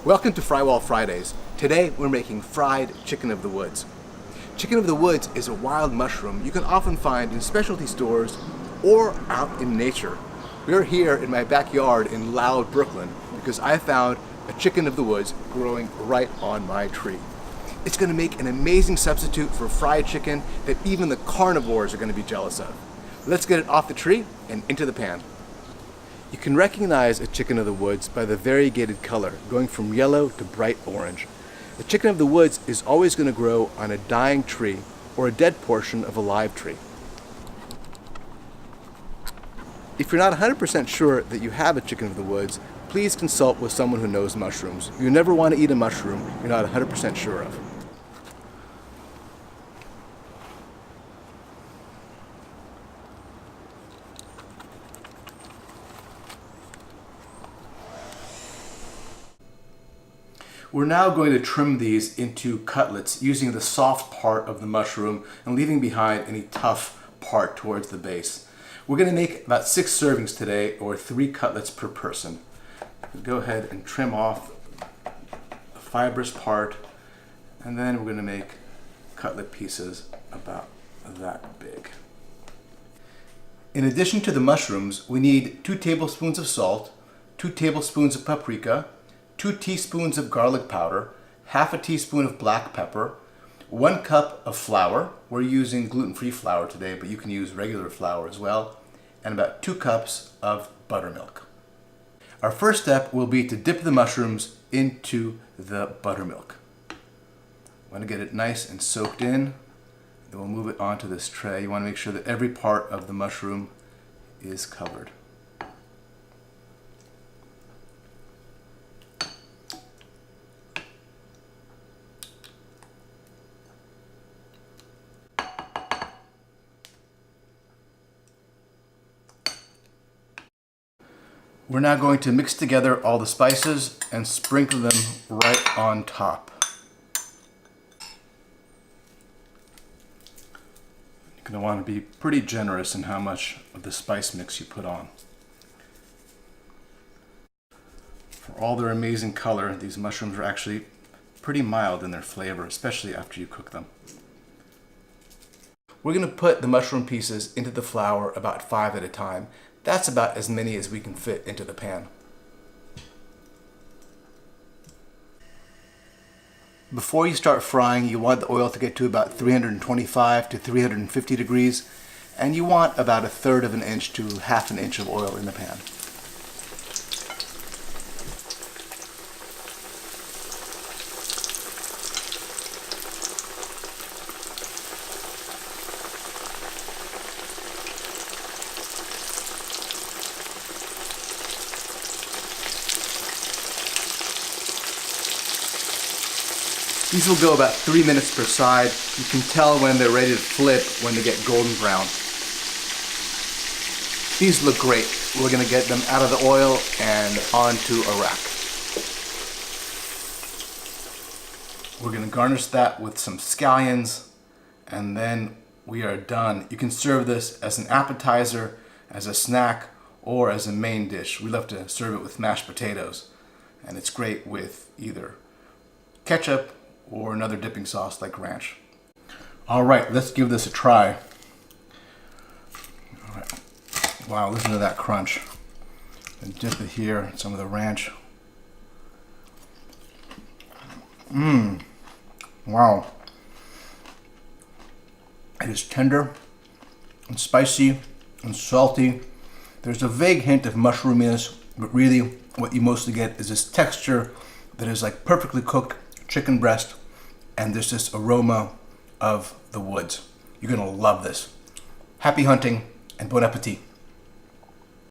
Welcome to Frywall Fridays. Today we're making fried chicken of the woods. Chicken of the woods is a wild mushroom you can often find in specialty stores or out in nature. We're here in my backyard in Loud, Brooklyn because I found a chicken of the woods growing right on my tree. It's going to make an amazing substitute for fried chicken that even the carnivores are going to be jealous of. Let's get it off the tree and into the pan. You can recognize a chicken of the woods by the variegated color, going from yellow to bright orange. A chicken of the woods is always going to grow on a dying tree or a dead portion of a live tree. If you're not 100% sure that you have a chicken of the woods, please consult with someone who knows mushrooms. You never want to eat a mushroom you're not 100% sure of. We're now going to trim these into cutlets using the soft part of the mushroom and leaving behind any tough part towards the base. We're going to make about 6 servings today, or 3 cutlets per person. Go ahead and trim off the fibrous part, and then we're going to make cutlet pieces about that big. In addition to the mushrooms, we need 2 tablespoons of salt, 2 tablespoons of paprika, 2 teaspoons of garlic powder, half a teaspoon of black pepper, 1 cup of flour. We're using gluten-free flour today, but you can use regular flour as well, and about 2 cups of buttermilk. Our first step will be to dip the mushrooms into the buttermilk. I want to get it nice and soaked in. Then we'll move it onto this tray. You want to make sure that every part of the mushroom is covered. We're now going to mix together all the spices and sprinkle them right on top. You're going to want to be pretty generous in how much of the spice mix you put on. For all their amazing color, these mushrooms are actually pretty mild in their flavor, especially after you cook them. We're going to put the mushroom pieces into the flour about 5 at a time. That's about as many as we can fit into the pan. Before you start frying, you want the oil to get to about 325 to 350 degrees, and you want about 1/3 of an inch to 1/2 an inch of oil in the pan. These will go about 3 minutes per side. You can tell when they're ready to flip when they get golden brown. These look great. We're going to get them out of the oil and onto a rack. We're going to garnish that with some scallions, and then we are done. You can serve this as an appetizer, as a snack, or as a main dish. We love to serve it with mashed potatoes, and it's great with either ketchup or another dipping sauce like ranch. All right, let's give this a try. All right. Wow, listen to that crunch. And dip it here in some of the ranch. Wow. It is tender and spicy and salty. There's a vague hint of mushroominess, but really what you mostly get is this texture that is like perfectly cooked chicken breast, and there's this aroma of the woods. You're gonna love this. Happy hunting and bon appetit.